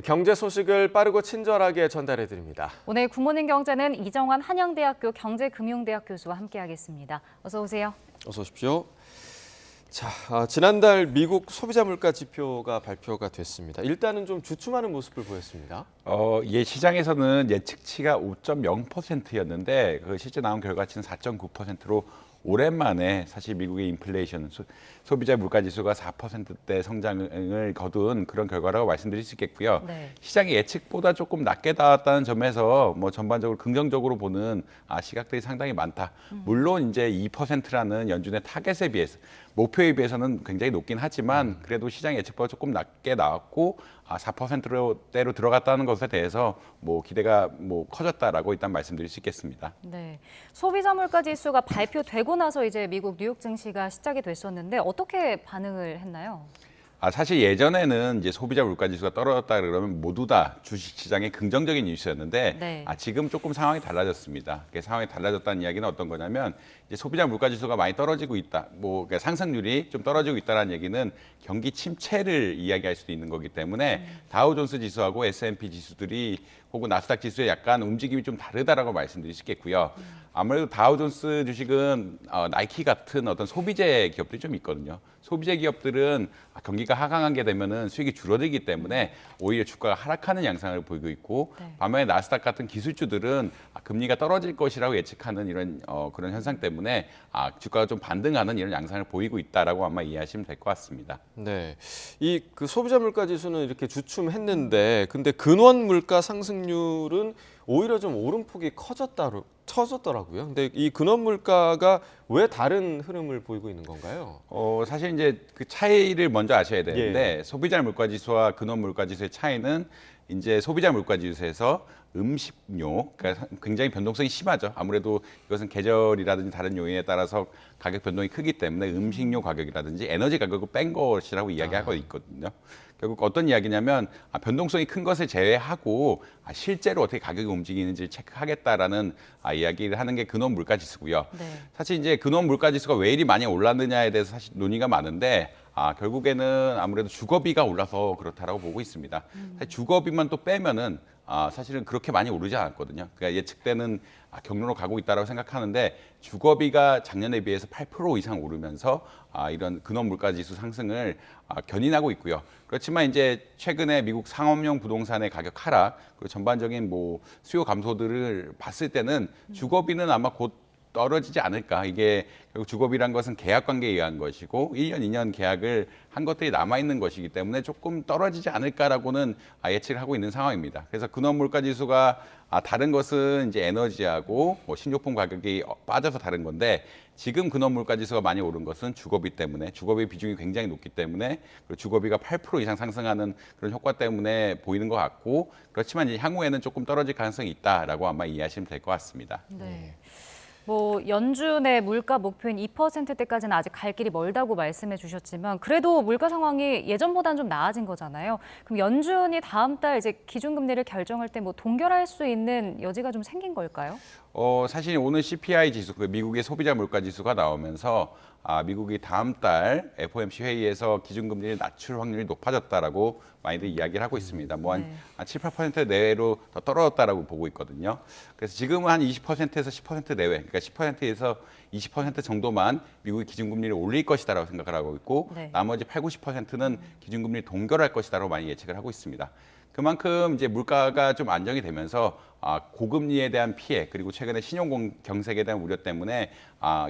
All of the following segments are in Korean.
경제 소식을 빠르고 친절하게 전달해 드립니다. 오늘 굿모닝 경제는 이정환 한양대학교 경제금융대학 교수와 함께하겠습니다. 어서 오세요. 어서 오십시오. 자, 지난달 미국 소비자 물가 지표가 발표가 됐습니다. 일단은 좀 주춤하는 모습을 보였습니다. 시장에서는 예측치가 5.0%였는데 그 실제 나온 결과치는 4.9%로 오랜만에 사실 미국의 인플레이션, 소비자 물가 지수가 4%대 성장을 거둔 그런 결과라고 말씀드릴 수 있겠고요. 네. 시장의 예측보다 조금 낮게 나왔다는 점에서 뭐 전반적으로 긍정적으로 보는 시각들이 상당히 많다. 물론 이제 2%라는 연준의 타겟에 비해서 목표에 비해서는 굉장히 높긴 하지만 그래도 시장 예측보다 조금 낮게 나왔고 4%대로 들어갔다는 것에 대해서 뭐 기대가 뭐 커졌다라고 일단 말씀드릴 수 있겠습니다. 네, 소비자 물가 지수가 발표되고 나서 이제 미국 뉴욕 증시가 시작이 됐었는데 어떻게 반응을 했나요? 사실 예전에는 이제 소비자 물가 지수가 떨어졌다 그러면 모두 다 주식 시장의 긍정적인 뉴스였는데 네. 지금 조금 상황이 달라졌습니다. 상황이 달라졌다는 이야기는 어떤 거냐면 이제 소비자 물가 지수가 많이 떨어지고 있다. 그러니까 상승률이 좀 떨어지고 있다는 얘기는 경기 침체를 이야기할 수도 있는 거기 때문에 다우존스 지수하고 S&P 지수들이 혹은 나스닥 지수의 약간 움직임이 좀 다르다라고 말씀드릴 수 있겠고요. 아무래도 다우존스 주식은 나이키 같은 어떤 소비재 기업들이 좀 있거든요. 소비재 기업들은 경기가 하강하게 되면은 수익이 줄어들기 때문에 오히려 주가가 하락하는 양상을 보이고 있고 네. 반면에 나스닥 같은 기술주들은 금리가 떨어질 것이라고 예측하는 이런 그런 현상 때문에 주가가 좀 반등하는 이런 양상을 보이고 있다라고 아마 이해하시면 될 것 같습니다. 네, 이 그 소비자 물가 지수는 이렇게 주춤했는데, 근데 근원 물가 상승률은 오히려 좀 오름폭이 커졌더라고요. 근데 이 근원 물가가 왜 다른 흐름을 보이고 있는 건가요? 사실 이제 그 차이를 먼저 아셔야 되는데 예. 소비자 물가 지수와 근원 물가 지수의 차이는 이제 소비자 물가 지수에서 음식료, 그러니까 굉장히 변동성이 심하죠. 아무래도 이것은 계절이라든지 다른 요인에 따라서 가격 변동이 크기 때문에 음식료 가격이라든지 에너지 가격을 뺀 것이라고 이야기하고 있거든요. 결국 어떤 이야기냐면 변동성이 큰 것을 제외하고 실제로 어떻게 가격이 움직이는지 체크하겠다라는 이야기를 하는 게 근원 물가 지수고요. 네. 사실 이제 근원 물가 지수가 왜 이리 많이 올랐느냐에 대해서 사실 논의가 많은데 결국에는 아무래도 주거비가 올라서 그렇다라고 보고 있습니다. 사실 주거비만 또 빼면은 사실은 그렇게 많이 오르지 않았거든요. 그러니까 예측되는 경로로 가고 있다고 생각하는데 주거비가 작년에 비해서 8% 이상 오르면서 이런 근원 물가 지수 상승을 견인하고 있고요. 그렇지만 이제 최근에 미국 상업용 부동산의 가격 하락 그리고 전반적인 뭐 수요 감소들을 봤을 때는 주거비는 아마 곧 떨어지지 않을까. 이게 결국 주거비란 것은 계약 관계에 의한 것이고 1년, 2년 계약을 한 것들이 남아있는 것이기 때문에 조금 떨어지지 않을까라고는 예측을 하고 있는 상황입니다. 그래서 근원 물가 지수가 다른 것은 이제 에너지하고 뭐 식료품 가격이 빠져서 다른 건데 지금 근원 물가 지수가 많이 오른 것은 주거비 때문에 주거비 비중이 굉장히 높기 때문에 그리고 주거비가 8% 이상 상승하는 그런 효과 때문에 보이는 것 같고 그렇지만 이제 향후에는 조금 떨어질 가능성이 있다라고 아마 이해하시면 될 것 같습니다. 네. 뭐 연준의 물가 목표인 2%대까지는 아직 갈 길이 멀다고 말씀해 주셨지만 그래도 물가 상황이 예전보다는 좀 나아진 거잖아요. 그럼 연준이 다음 달 이제 기준금리를 결정할 때 뭐 동결할 수 있는 여지가 좀 생긴 걸까요? 사실 오늘 CPI 지수, 미국의 소비자 물가 지수가 나오면서 미국이 다음 달 FOMC 회의에서 기준금리를 낮출 확률이 높아졌다라고 많이들 이야기를 하고 있습니다. 뭐 한 7, 8% 내외로 더 떨어졌다라고 보고 있거든요. 그래서 지금은 한 20%에서 10% 내외, 그러니까 10%에서 20% 정도만 미국이 기준금리를 올릴 것이다라고 생각을 하고 있고 네. 나머지 8, 90%는 기준금리를 동결할 것이다라고 많이 예측을 하고 있습니다. 그만큼 이제 물가가 좀 안정이 되면서 고금리에 대한 피해 그리고 최근에 신용 경색에 대한 우려 때문에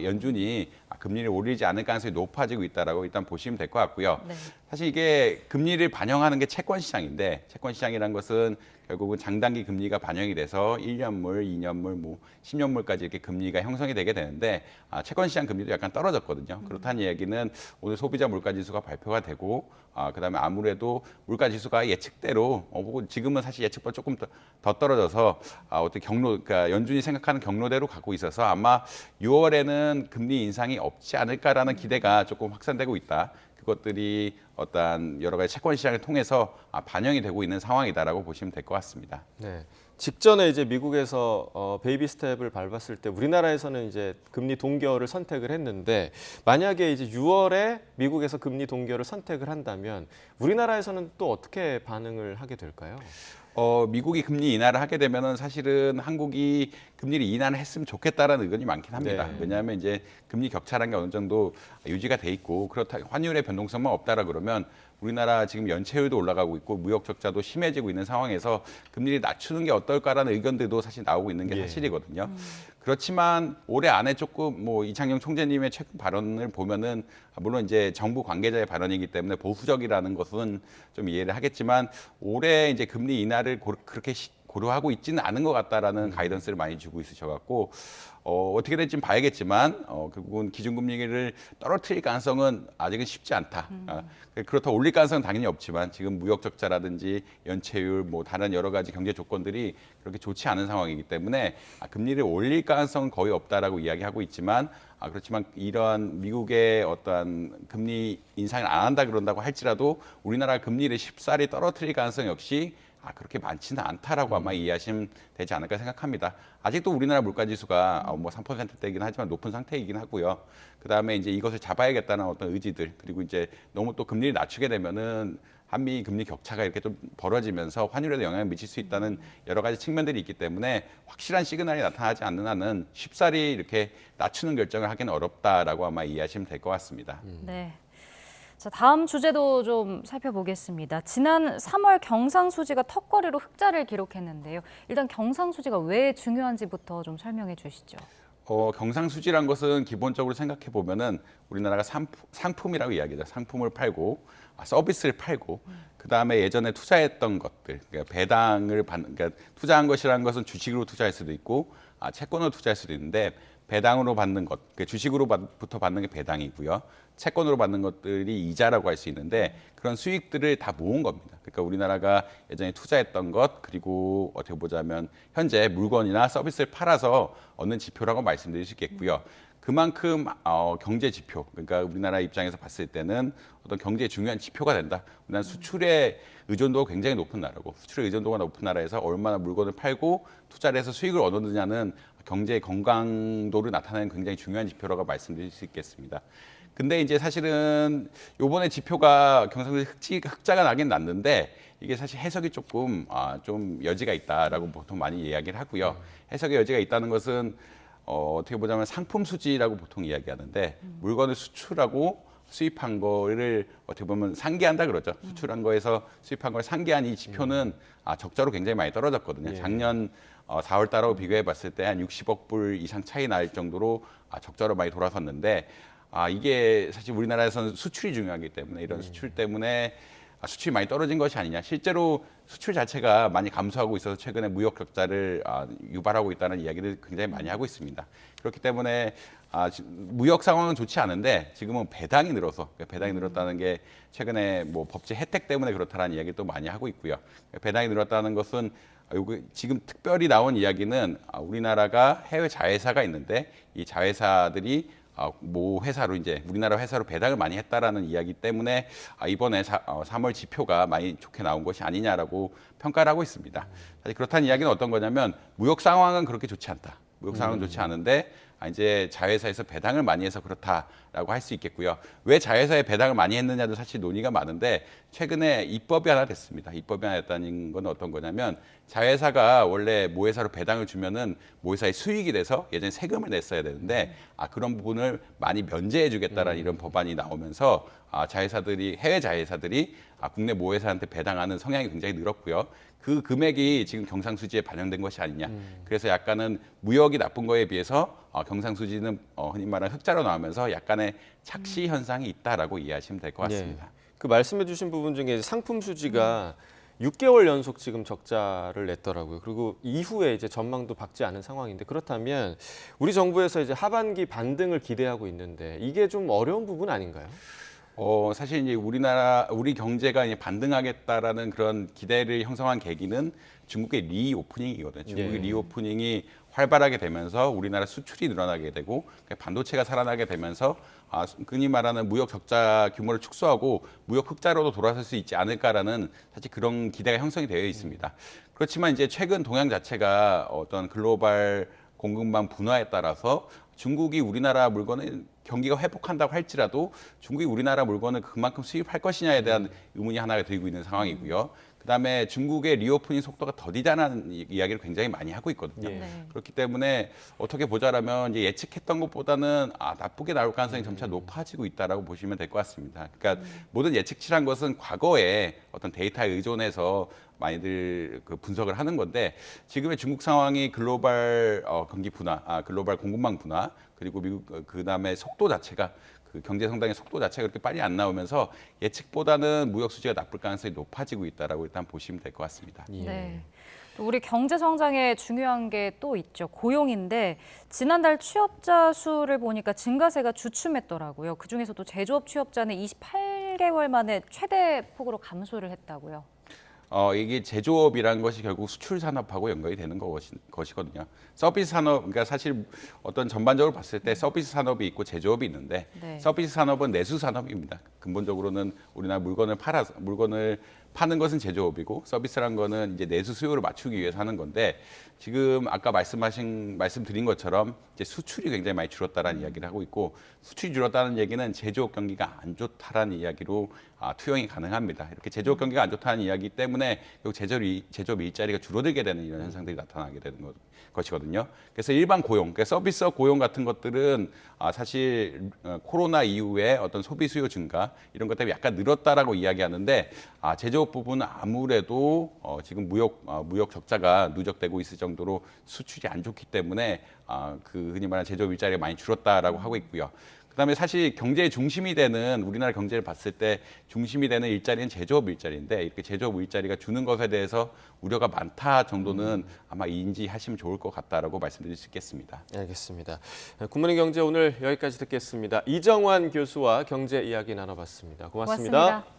연준이 금리를 올리지 않을 가능성이 높아지고 있다라고 일단 보시면 될 것 같고요. 네. 사실 이게 금리를 반영하는 게 채권 시장인데 채권 시장이란 것은 결국은 장단기 금리가 반영이 돼서 1년물, 2년물, 뭐 10년물까지 이렇게 금리가 형성이 되게 되는데 채권 시장 금리도 약간 떨어졌거든요. 그렇다는 얘기는 오늘 소비자 물가 지수가 발표가 되고 그다음에 아무래도 물가 지수가 예측대로 혹은 지금은 사실 예측보다 조금 더 떨어져서 어떻게 그러니까 연준이 생각하는 경로대로 가고 있어서 아마 6월에는 금리 인상이 없지 않을까라는 기대가 조금 확산되고 있다. 그것들이 어떤 여러 가지 채권 시장을 통해서 반영이 되고 있는 상황이다라고 보시면 될 것 같습니다. 네, 직전에 이제 미국에서 베이비 스텝을 밟았을 때 우리나라에서는 이제 금리 동결을 선택을 했는데 만약에 이제 6월에 미국에서 금리 동결을 선택을 한다면 우리나라에서는 또 어떻게 반응을 하게 될까요? 미국이 금리 인하를 하게 되면은 사실은 한국이 금리를 인하를 했으면 좋겠다라는 의견이 많긴 합니다. 네. 왜냐하면 이제 금리 격차라는 게 어느 정도 유지가 돼 있고 그렇다 환율의 변동성만 없다라 그러면 우리나라 지금 연체율도 올라가고 있고 무역 적자도 심해지고 있는 상황에서 금리를 낮추는 게 어떨까라는 의견들도 사실 나오고 있는 게 예. 사실이거든요. 그렇지만 올해 안에 조금 뭐 이창용 총재님의 최근 발언을 보면은 물론 이제 정부 관계자의 발언이기 때문에 보수적이라는 것은 좀 이해를 하겠지만 올해 이제 금리 인하를 그렇게 고려하고 있지는 않은 것 같다라는 가이던스를 많이 주고 있으셔갖고 어떻게 될지는 봐야겠지만 결국은 기준금리를 떨어뜨릴 가능성은 아직은 쉽지 않다. 그렇다 올릴 가능성은 당연히 없지만 지금 무역 적자라든지 연체율 뭐 다른 여러 가지 경제 조건들이 그렇게 좋지 않은 상황이기 때문에 금리를 올릴 가능성은 거의 없다라고 이야기하고 있지만 그렇지만 이러한 미국의 어떠한 금리 인상을 안 한다 그런다고 할지라도 우리나라 금리를 쉽사리 떨어뜨릴 가능성 역시 그렇게 많지는 않다라고 아마 이해하시면 되지 않을까 생각합니다. 아직도 우리나라 물가지수가 뭐 3%대이긴 하지만 높은 상태이긴 하고요. 그다음에 이제 이것을 잡아야겠다는 어떤 의지들 그리고 이제 너무 또 금리를 낮추게 되면은 한미 금리 격차가 이렇게 좀 벌어지면서 환율에도 영향을 미칠 수 있다는 여러 가지 측면들이 있기 때문에 확실한 시그널이 나타나지 않는 한은 쉽사리 이렇게 낮추는 결정을 하기는 어렵다라고 아마 이해하시면 될 것 같습니다. 네. 자, 다음 주제도 좀 살펴보겠습니다. 지난 3월 경상수지가 턱걸이로 흑자를 기록했는데요. 일단 경상수지가 왜 중요한지부터 좀 설명해 주시죠. 경상수지란 것은 기본적으로 생각해 보면은 우리나라가 상품이라고 이야기하죠. 상품을 팔고 서비스를 팔고 그 다음에 예전에 투자했던 것들, 그러니까 배당을 받는, 그러니까 투자한 것이라는 것은 주식으로 투자할 수도 있고 채권으로 투자할 수도 있는데 배당으로 받는 것, 그러니까 주식으로부터 받는 게 배당이고요. 채권으로 받는 것들이 이자라고 할 수 있는데 그런 수익들을 다 모은 겁니다. 그러니까 우리나라가 예전에 투자했던 것 그리고 어떻게 보자면 현재 물건이나 서비스를 팔아서 얻는 지표라고 말씀드릴 수 있겠고요. 그만큼 경제 지표, 그러니까 우리나라 입장에서 봤을 때는 어떤 경제에 중요한 지표가 된다. 우리나라 수출의 의존도가 굉장히 높은 나라고 수출의 의존도가 높은 나라에서 얼마나 물건을 팔고 투자를 해서 수익을 얻느냐는 경제의 건강도를 나타내는 굉장히 중요한 지표라고 말씀드릴 수 있겠습니다. 근데 이제 사실은 요번에 지표가 경상수지 흑자가 나긴 났는데 이게 사실 해석이 조금 좀 여지가 있다라고 보통 많이 이야기를 하고요. 해석의 여지가 있다는 것은 어떻게 보자면 상품 수지라고 보통 이야기하는데 물건을 수출하고 수입한 거를 어떻게 보면 상계한다 그러죠. 수출한 거에서 수입한 걸 상계한 이 지표는 적자로 굉장히 많이 떨어졌거든요. 작년 4월 달하고 비교해 봤을 때 한 60억 불 이상 차이 날 정도로 적자로 많이 돌아섰는데 이게 사실 우리나라에서는 수출이 중요하기 때문에 이런 수출 때문에 수출이 많이 떨어진 것이 아니냐. 실제로 수출 자체가 많이 감소하고 있어서 최근에 무역 격자를 유발하고 있다는 이야기를 굉장히 많이 하고 있습니다. 그렇기 때문에 무역 상황은 좋지 않은데 지금은 배당이 늘어서 배당이 늘었다는 게 최근에 뭐 법제 혜택 때문에 그렇다는 이야기를 또 많이 하고 있고요. 배당이 늘었다는 것은 지금 특별히 나온 이야기는 우리나라가 해외 자회사가 있는데 이 자회사들이 모 회사로 이제 우리나라 회사로 배당을 많이 했다라는 이야기 때문에 이번에 3월 지표가 많이 좋게 나온 것이 아니냐라고 평가를 하고 있습니다. 사실 그렇다는 이야기는 어떤 거냐면 무역 상황은 그렇게 좋지 않다. 무역 상황은 좋지 않은데 이제 자회사에서 배당을 많이 해서 그렇다라고 할 수 있겠고요. 왜 자회사에 배당을 많이 했느냐도 사실 논의가 많은데 최근에 입법이 하나 됐습니다. 입법이 하나 됐다는 건 어떤 거냐면 자회사가 원래 모 회사로 배당을 주면은 모 회사의 수익이 돼서 예전에 세금을 냈어야 되는데 그런 부분을 많이 면제해 주겠다라는 이런 법안이 나오면서 자회사들이 해외 자회사들이 국내 모 회사한테 배당하는 성향이 굉장히 늘었고요. 그 금액이 지금 경상수지에 반영된 것이 아니냐. 그래서 약간은 무역이 나쁜 거에 비해서 경상수지는 흔히 말하는 흑자로 나오면서 약간의 착시 현상이 있다라고 이해하시면 될 것 같습니다. 그 말씀해주신 부분 중에 상품 수지가 6개월 연속 지금 적자를 냈더라고요. 그리고 이후에 이제 전망도 밝지 않은 상황인데 그렇다면 우리 정부에서 이제 하반기 반등을 기대하고 있는데 이게 좀 어려운 부분 아닌가요? 사실 이제 우리 경제가 이제 반등하겠다라는 그런 기대를 형성한 계기는 중국의 리오프닝이거든요. 중국의 예. 리오프닝이 활발하게 되면서 우리나라 수출이 늘어나게 되고 반도체가 살아나게 되면서 흔히 말하는 무역 적자 규모를 축소하고 무역 흑자로도 돌아설 수 있지 않을까라는 사실 그런 기대가 형성이 되어 있습니다. 그렇지만 이제 최근 동향 자체가 어떤 글로벌 공급망 분화에 따라서 중국이 우리나라 물건을 경기가 회복한다고 할지라도 중국이 우리나라 물건을 그만큼 수입할 것이냐에 대한 의문이 하나가 들고 있는 상황이고요. 그다음에 중국의 리오프닝 속도가 더디다는 이야기를 굉장히 많이 하고 있거든요. 예. 네. 그렇기 때문에 어떻게 보자라면 이제 예측했던 것보다는 나쁘게 나올 가능성이 점차 높아지고 있다라고 보시면 될 것 같습니다. 그러니까 모든 예측치란 것은 과거에 어떤 데이터에 의존해서 많이들 그 분석을 하는 건데 지금의 중국 상황이 글로벌 경기 분화, 글로벌 공급망 분화 그리고 미국 그다음에 속도 자체가 그 경제 성장의 속도 자체가 그렇게 빨리 안 나오면서 예측보다는 무역 수지가 나쁠 가능성이 높아지고 있다라고 일단 보시면 될 것 같습니다. 예. 네. 또 우리 경제 성장에 중요한 게 또 있죠. 고용인데 지난달 취업자 수를 보니까 증가세가 주춤했더라고요. 그중에서도 제조업 취업자는 28개월 만에 최대 폭으로 감소를 했다고요. 이게 제조업이라는 것이 결국 수출 산업하고 연관이 되는 것이거든요. 서비스 산업, 그러니까 사실 어떤 전반적으로 봤을 때 서비스 산업이 있고 제조업이 있는데 네. 서비스 산업은 내수 산업입니다. 근본적으로는 우리나라 물건을 파는 것은 제조업이고 서비스란 거는 이제 내수 수요를 맞추기 위해서 하는 건데 지금 아까 말씀드린 것처럼 이제 수출이 굉장히 많이 줄었다라는 이야기를 하고 있고 수출이 줄었다는 얘기는 제조업 경기가 안 좋다라는 이야기로 투영이 가능합니다. 이렇게 제조업 경기가 안 좋다는 이야기 때문에 결국 제조업 일자리가 줄어들게 되는 이런 현상들이 나타나게 되는 것이거든요. 그래서 일반 고용, 그러니까 서비스업 고용 같은 것들은 사실 코로나 이후에 어떤 소비 수요 증가 이런 것 때문에 약간 늘었다라고 이야기하는데 제조업 부분은 아무래도 지금 무역 적자가 누적되고 있을 정도로 수출이 안 좋기 때문에 그 흔히 말하는 제조업 일자리가 많이 줄었다라고 하고 있고요. 그다음에 사실 경제의 중심이 되는 우리나라 경제를 봤을 때 중심이 되는 일자리는 제조업 일자리인데 이렇게 제조업 일자리가 주는 것에 대해서 우려가 많다 정도는 아마 인지하시면 좋을 것 같다라고 말씀드릴 수 있겠습니다. 알겠습니다. 굿모닝 경제 오늘 여기까지 듣겠습니다. 이정환 교수와 경제 이야기 나눠봤습니다. 고맙습니다. 고맙습니다.